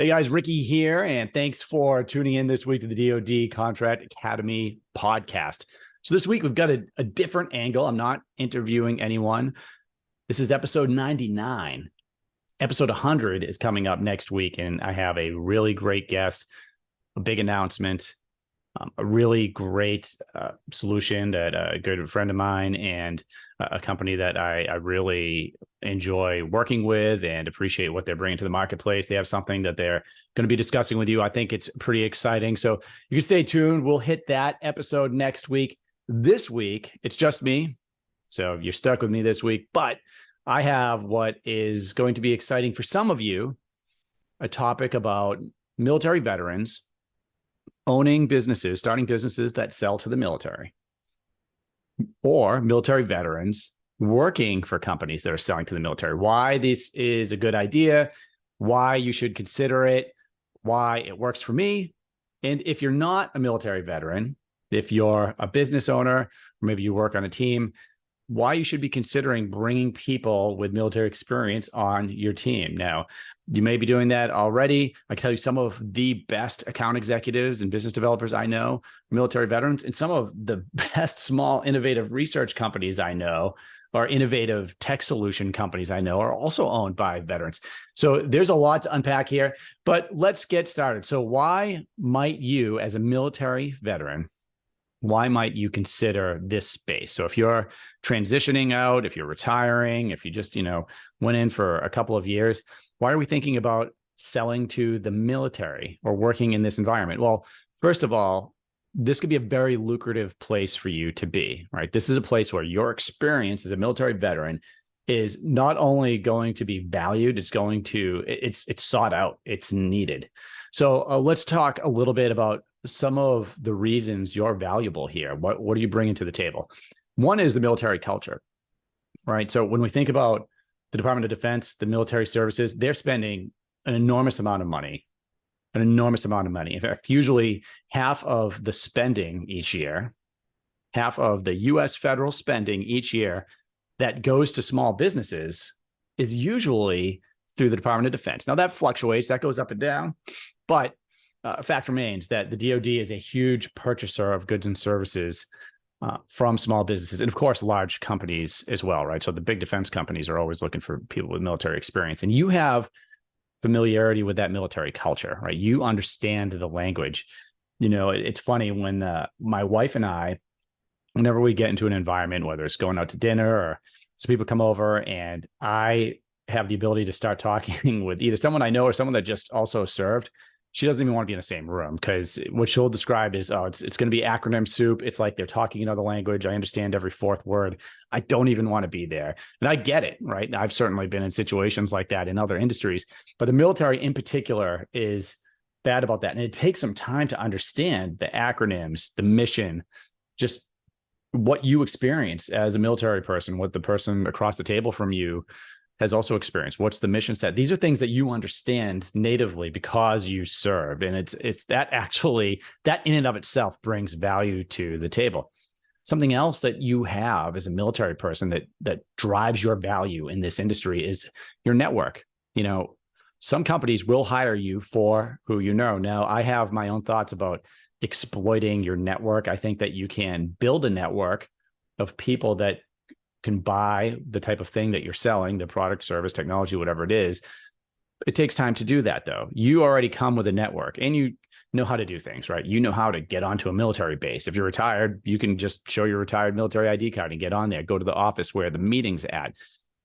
Hey guys, Ricky here, and thanks for tuning in this week to the DoD Contract Academy podcast. So this week we've got a different angle. I'm not interviewing anyone. This is episode 99. Episode 100 is coming up next week, and I have a really great guest, a big announcement, a really great solution that a good friend of mine and a company that I really enjoy working with and appreciate what they're bringing to the marketplace. They have something that they're going to be discussing with you. I think it's pretty exciting. So you can stay tuned. We'll hit that episode next week. This week, it's just me. So you're stuck with me this week, but I have what is going to be exciting for some of you, a topic about military veterans owning businesses, starting businesses that sell to the military, or military veterans working for companies that are selling to the military. Why this is a good idea, why you should consider it, why it works for me. And if you're not a military veteran, if you're a business owner, or maybe you work on a team, why you should be considering bringing people with military experience on your team. Now, you may be doing that already. I can tell you some of the best account executives and business developers I know, military veterans, and some of the best small innovative research companies I know, or innovative tech solution companies I know, are also owned by veterans. So there's a lot to unpack here, but let's get started. So why might you, as a military veteran, why might you consider this space? So if you're transitioning out, if you're retiring, if you just, went in for a couple of years, why are we thinking about selling to the military or working in this environment? Well, first of all, this could be a very lucrative place for you to be, right? This is a place where your experience as a military veteran is not only going to be valued, it's sought out, it's needed. So let's talk a little bit about some of the reasons you're valuable here. What are you bringing to the table? One is the military culture, right? So when we think about the Department of Defense, the military services, they're spending an enormous amount of money. In fact, usually half of the spending each year, half of the U.S. federal spending each year that goes to small businesses is usually through the Department of Defense. Now that fluctuates, that goes up and down, but fact remains that the DoD is a huge purchaser of goods and services from small businesses, and of course, large companies as well, right? So the big defense companies are always looking for people with military experience, and you have familiarity with that military culture, right? You understand the language. It's funny when my wife and I, whenever we get into an environment, whether it's going out to dinner or some people come over, and I have the ability to start talking with either someone I know or someone that just also served, she doesn't even want to be in the same room, because what she'll describe is, it's going to be acronym soup. It's like they're talking another language. I understand every fourth word. I don't even want to be there. And I get it, right? I've certainly been in situations like that in other industries, but the military in particular is bad about that. And it takes some time to understand the acronyms, the mission, just what you experience as a military person, what the person across the table from you has also experienced. What's the mission set? These are things that you understand natively because you served. And it's that in and of itself brings value to the table. Something else that you have as a military person that drives your value in this industry is your network. Some companies will hire you for who you know. Now, I have my own thoughts about exploiting your network. I think that you can build a network of people that can buy the type of thing that you're selling, the product, service, technology, whatever it is. It takes time to do that, though. You already come with a network and you know how to do things, right? You know how to get onto a military base. If you're retired, you can just show your retired military ID card and get on there, go to the office where the meeting's at.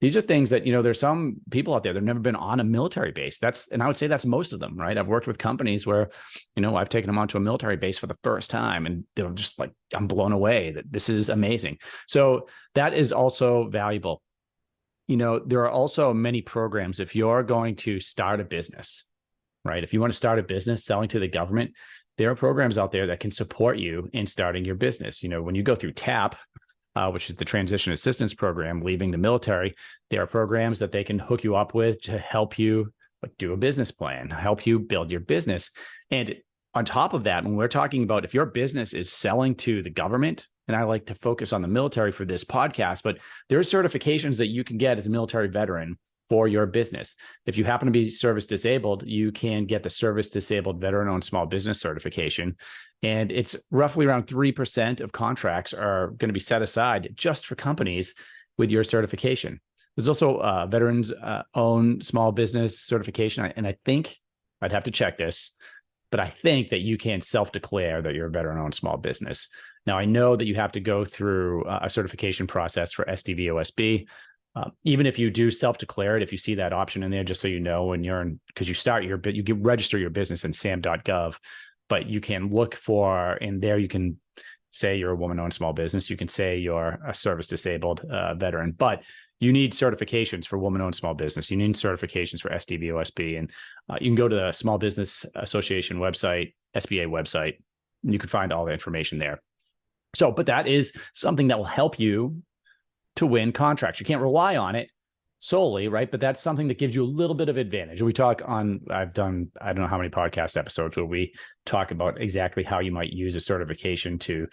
These are things that, there's some people out there that have never been on a military base. And I would say that's most of them, right? I've worked with companies where, I've taken them onto a military base for the first time, and they're just like, I'm blown away that this is amazing. So that is also valuable. There are also many programs. If you're going to start a business, right? If you want to start a business selling to the government, there are programs out there that can support you in starting your business. When you go through TAP, which is the Transition Assistance Program, leaving the military, there are programs that they can hook you up with to help you do a business plan, help you build your business. And on top of that, when we're talking about if your business is selling to the government, and I like to focus on the military for this podcast, but there are certifications that you can get as a military veteran for your business. If you happen to be service disabled, you can get the service disabled veteran-owned small business certification. And it's roughly around 3% of contracts are going to be set aside just for companies with your certification. There's also veterans own small business certification. And I think I'd have to check this, but I think that you can self-declare that you're a veteran-owned small business. Now, I know that you have to go through a certification process for SDVOSB. Even if you do self-declare it, if you see that option in there, just so you know, when you're in, because you register your business in sam.gov, but you can look for in there, you can say you're a woman-owned small business. You can say you're a service-disabled veteran, but you need certifications for woman-owned small business. You need certifications for SDVOSB, and you can go to the Small Business Association website, SBA website, and you can find all the information there. So, but that is something that will help you to win contracts. You can't rely on it solely, right? But that's something that gives you a little bit of advantage. We talk on, I've done, I don't know how many podcast episodes where we talk about exactly how you might use a certification to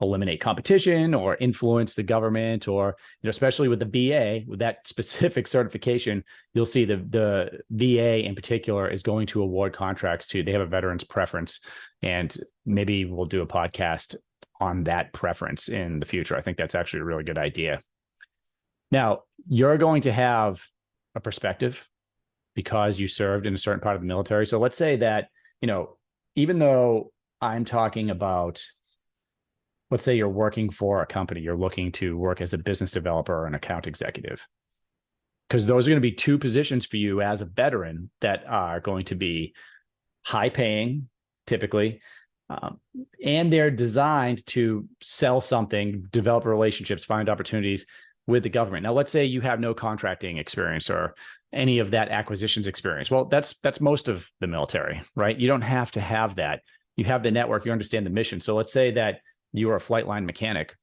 eliminate competition or influence the government, or, especially with the VA, with that specific certification, you'll see the VA in particular is going to award contracts to, they have a veterans preference, and maybe we'll do a podcast on that preference in the future. I think that's actually a really good idea. Now, you're going to have a perspective because you served in a certain part of the military. So let's say that, even though I'm talking about, let's say you're working for a company, you're looking to work as a business developer or an account executive, because those are going to be two positions for you as a veteran that are going to be high paying, typically, and they're designed to sell something, develop relationships, find opportunities with the government. Now, let's say you have no contracting experience or any of that acquisitions experience. Well, that's most of the military, right? You don't have to have that. You have the network, you understand the mission. So let's say that you are a flight line mechanic,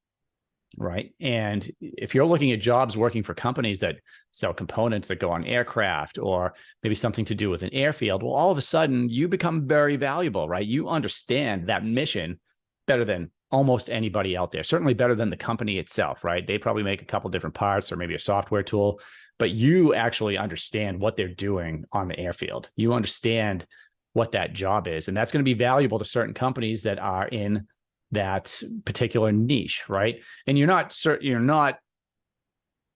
right? And if you're looking at jobs working for companies that sell components that go on aircraft, or maybe something to do with an airfield, well, all of a sudden you become very valuable, right? You understand that mission better than almost anybody out there, certainly better than the company itself, right? They probably make a couple different parts or maybe a software tool, but you actually understand what they're doing on the airfield. You understand what that job is, and that's going to be valuable to certain companies that are in that particular niche, right? And you're not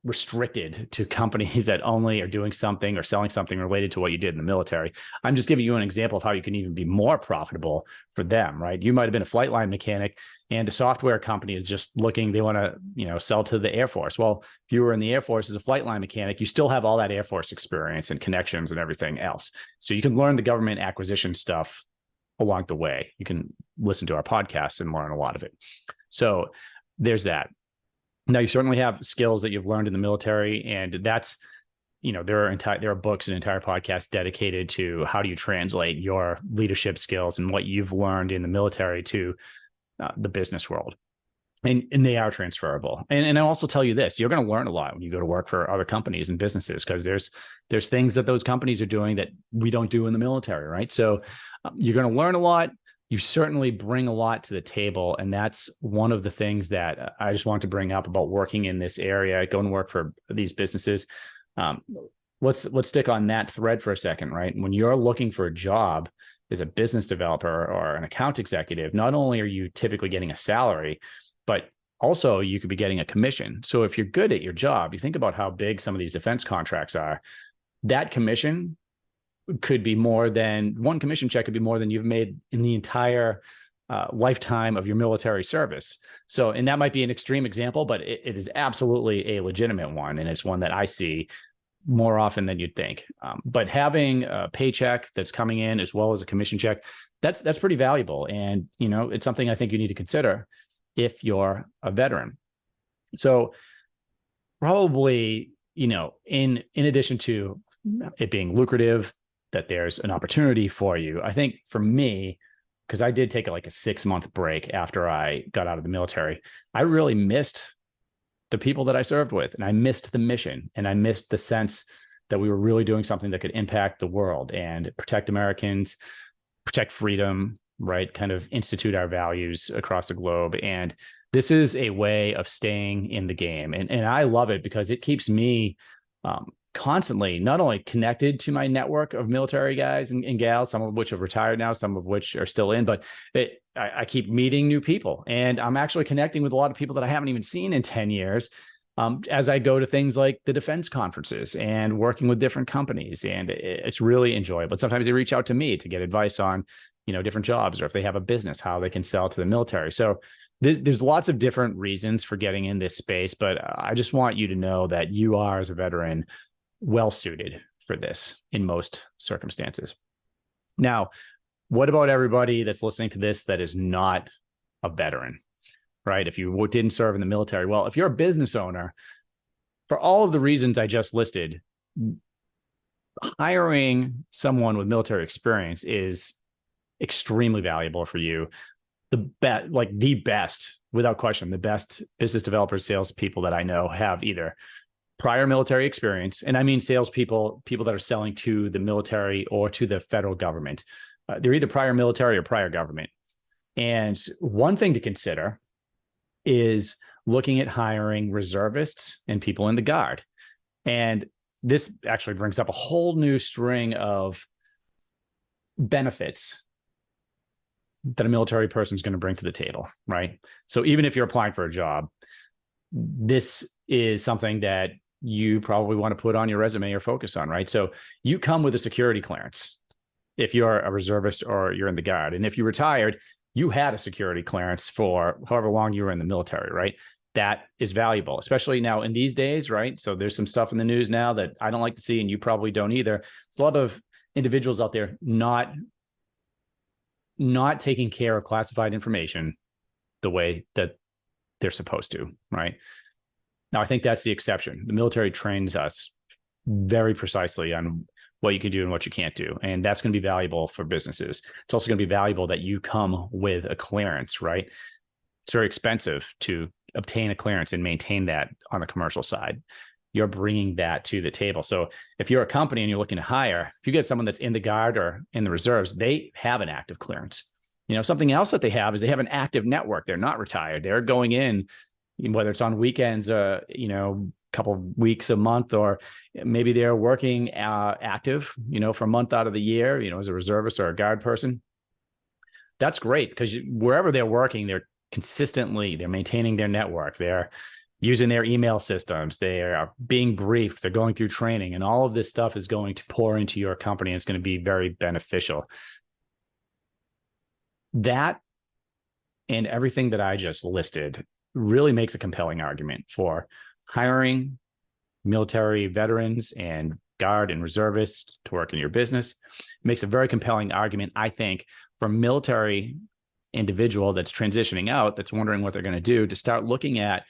restricted to companies that only are doing something or selling something related to what you did in the military. I'm just giving you an example of how you can even be more profitable for them, right? You might have been a flight line mechanic and a software company is just looking, they want to, sell to the Air Force. Well, if you were in the Air Force as a flight line mechanic, you still have all that Air Force experience and connections and everything else. So you can learn the government acquisition stuff along the way. You can listen to our podcast and learn a lot of it. So there's that. Now, you certainly have skills that you've learned in the military, and that's, there are books and entire podcasts dedicated to how do you translate your leadership skills and what you've learned in the military to the business world. And they are transferable. And I'll also tell you this, you're going to learn a lot when you go to work for other companies and businesses, because there's things that those companies are doing that we don't do in the military, right? So you're going to learn a lot. You certainly bring a lot to the table. And that's one of the things that I just want to bring up about working in this area, go and work for these businesses. Let's stick on that thread for a second, right? When you're looking for a job as a business developer or an account executive, not only are you typically getting a salary, but also you could be getting a commission. So if you're good at your job, you think about how big some of these defense contracts are, that commission could be more than one commission check could be more than you've made in the entire lifetime of your military service. So, and that might be an extreme example, but it is absolutely a legitimate one. And it's one that I see more often than you'd think. But having a paycheck that's coming in as well as a commission check, that's pretty valuable. And, it's something I think you need to consider if you're a veteran. So probably, in addition to it being lucrative, that there's an opportunity for you. I think for me, because I did take like a 6-month break after I got out of the military, I really missed the people that I served with, and I missed the mission, and I missed the sense that we were really doing something that could impact the world and protect Americans, protect freedom, right? Kind of institute our values across the globe. And this is a way of staying in the game. And I love it because it keeps me constantly not only connected to my network of military guys and gals, some of which have retired now, some of which are still in, but I keep meeting new people, and I'm actually connecting with a lot of people that I haven't even seen in 10 years. As I go to things like the defense conferences and working with different companies, and it's really enjoyable. But sometimes they reach out to me to get advice on, different jobs, or if they have a business, how they can sell to the military. So there's lots of different reasons for getting in this space, but I just want you to know that you are, as a veteran, well suited for this in most circumstances. Now, what about everybody that's listening to this that is not a veteran, right? If you didn't serve in the military, well, if you're a business owner, for all of the reasons I just listed, hiring someone with military experience is extremely valuable for you. The best, without question, the best business developers, salespeople that I know have either prior military experience, and I mean salespeople, people that are selling to the military or to the federal government. They're either prior military or prior government. And one thing to consider is looking at hiring reservists and people in the Guard. And this actually brings up a whole new string of benefits that a military person is going to bring to the table, right? So even if you're applying for a job, this is something that you probably want to put on your resume or focus on, right? So you come with a security clearance if you're a reservist or you're in the Guard. And if you retired, you had a security clearance for however long you were in the military, right? That is valuable, especially now in these days, right? So there's some stuff in the news now that I don't like to see, and you probably don't either. There's a lot of individuals out there not taking care of classified information the way that they're supposed to, right? Now, I think that's the exception. The military trains us very precisely on what you can do and what you can't do. And that's going to be valuable for businesses. It's also going to be valuable that you come with a clearance, right? It's very expensive to obtain a clearance and maintain that on the commercial side. You're bringing that to the table. So if you're a company and you're looking to hire, if you get someone that's in the Guard or in the reserves, they have an active clearance. Something else that they have is they have an active network. They're not retired. They're going in, whether it's on weekends, couple of weeks a month, or maybe they're working active, for a month out of the year, as a reservist or a Guard person. That's great, because wherever they're working, they're maintaining their network. They're using their email systems. They are being briefed. They're going through training, and all of this stuff is going to pour into your company. And it's going to be very beneficial. That and everything that I just listed really makes a compelling argument for hiring military veterans and Guard and reservists to work in your business. It makes a very compelling argument, I think, for a military individual that's transitioning out, that's wondering what they're going to do, to start looking at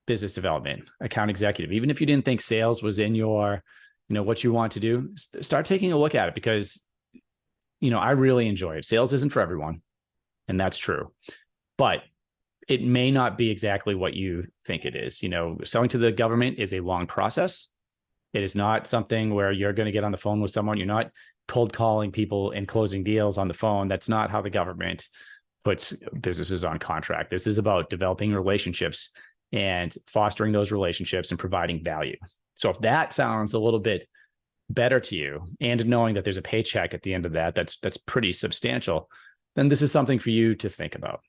business development, account executive. Even if you didn't think sales was in your, what you want to do, start taking a look at it, because, I really enjoy it. Sales isn't for everyone, and that's true. But it may not be exactly what you think it is. Selling to the government is a long process. It is not something where you're going to get on the phone with someone. You're not cold calling people and closing deals on the phone. That's not how the government puts businesses on contract. This is about developing relationships and fostering those relationships and providing value. So if that sounds a little bit better to you, and knowing that there's a paycheck at the end of that's pretty substantial, then this is something for you to think about.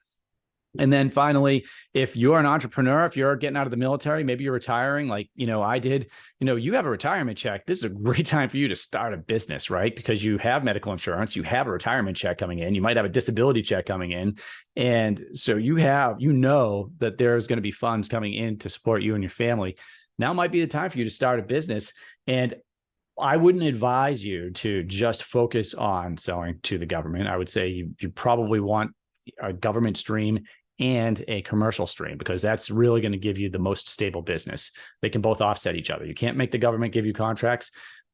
And then finally, if you're an entrepreneur, if you're getting out of the military, maybe you're retiring like, I did, you have a retirement check. This is a great time for you to start a business, right? Because you have medical insurance, you have a retirement check coming in, you might have a disability check coming in. And so that there's going to be funds coming in to support you and your family. Now might be the time for you to start a business. And I wouldn't advise you to just focus on selling to the government. I would say you probably want a government stream and a commercial stream, because that's really going to give you the most stable business. They can both offset each other. You can't make the government give you contracts,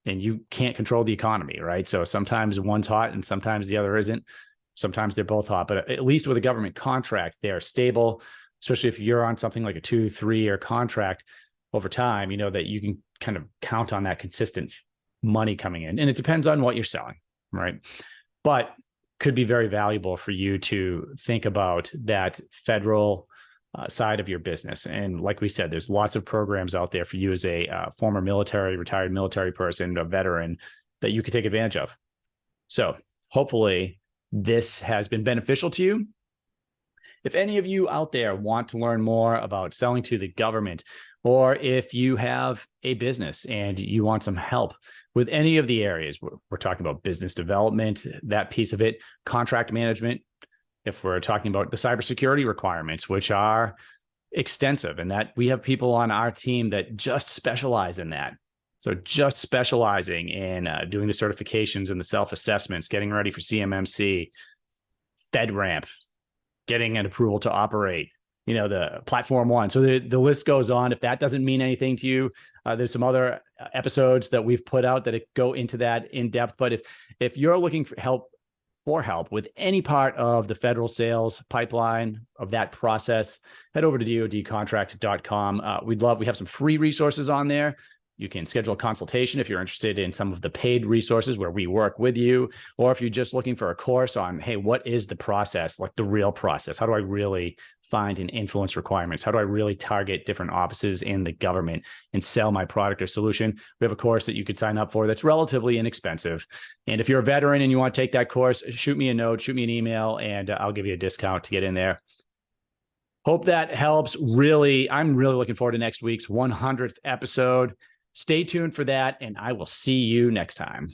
and you can't control the economy, right? So sometimes one's hot and sometimes the other isn't. Sometimes they're both hot, but at least with a government contract, they're stable, especially if you're on something like a 2-3 year contract over time, that you can kind of count on that consistent money coming in. And it depends on what you're selling, right? But could be very valuable for you to think about that federal side of your business. And like we said, there's lots of programs out there for you as a former military, retired military person, a veteran that you could take advantage of. So hopefully this has been beneficial to you. If any of you out there want to learn more about selling to the government, or if you have a business and you want some help with any of the areas, we're talking about business development, that piece of it, contract management, if we're talking about the cybersecurity requirements, which are extensive, and that we have people on our team that just specialize in that. So just specializing in doing the certifications and the self-assessments, getting ready for CMMC, FedRAMP, getting an approval to operate, the Platform One. So the list goes on. If that doesn't mean anything to you, there's some other episodes that we've put out that go into that in depth. But if you're looking for help with any part of the federal sales pipeline of that process, head over to dodcontract.com. We have some free resources on there. You can schedule a consultation if you're interested in some of the paid resources where we work with you, or if you're just looking for a course on, hey, what is the process, like the real process? How do I really find and influence requirements? How do I really target different offices in the government and sell my product or solution? We have a course that you could sign up for that's relatively inexpensive. And if you're a veteran and you want to take that course, shoot me a note, shoot me an email, and I'll give you a discount to get in there. Hope that helps. I'm really looking forward to next week's 100th episode. Stay tuned for that, and I will see you next time.